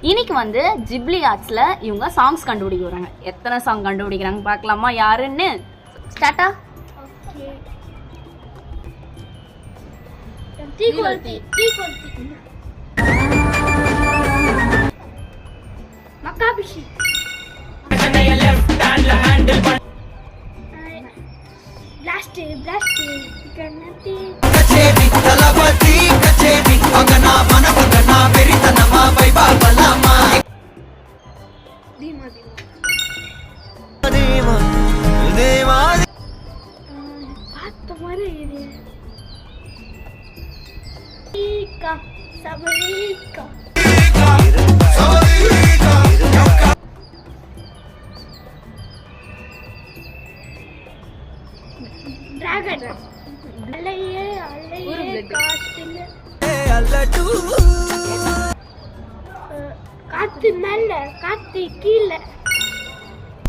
இன்னைக்கு வந்து ஜிப்லி ஆர்ட்ஸில் இவங்க சாங்ஸ் கண்டுபிடிக்க வராங்க. எத்தனை சாங் கண்டுபிடிக்கிறாங்க பார்க்கலாமா யாருன்னு? ஸ்டார்ட்டா? மக்காபிஷி பிளாஸ்ட் பிளாஸ்ட் கண்ணத்தி கச்சேரி தலபதி கச்சேரி அங்கனா மனபகனா வெரிதனமா வைபாபலமா தீமா தீமா தேவா பாத்த மாதிரி இது ஈகா சபரீகா டிராகன் அலையே அலையே காத்துல அல்லடு காத்து மேல காத்து கீழ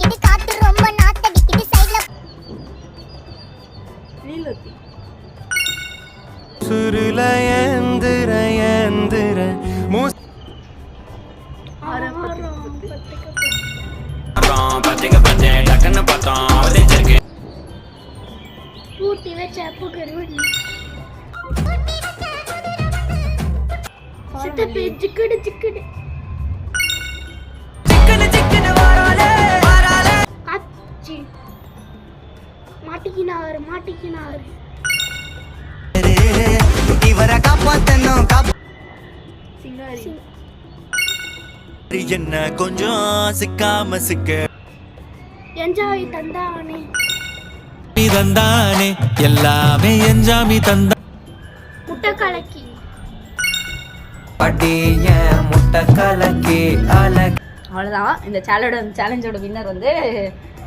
இது காத்து ரொம்ப நாத்தடிக்குது சைடுல நீலத்தி சுருல ஏந்திர ஏந்திர பத்திக்க பத்தே டக்கன பத்தம் அவதேச்சர்க்கு பூட்டி வச்ச புகருடி சித்தப்பே சிக்கடு சிக்கடு சிக்கடு சிக்கடு வாராலே வாராலே காச்சி மாட்டிக்கினார் மாட்டிக்கினார் இவர காப்பாத்தனோ சிங்காரி என்ன கொஞ்சம் சிக்காம சிக்க என்ஜாய் தந்தானே நீ தந்தானே எல்லாமே என்ஜாமி தந்தா முட்டை கலக்கி அடிய முட்டை கலக்கி அலக். அவ்வளோதான். இந்த சேலஞ்சோட வின்னர் வந்து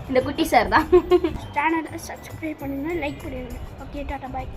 இந்த குட்டி சார் தான். சேனலை சப்ஸ்கிரைப் பண்ணுங்க, லைக் பண்ணுங்க. ஓகே, டாடா பாய்.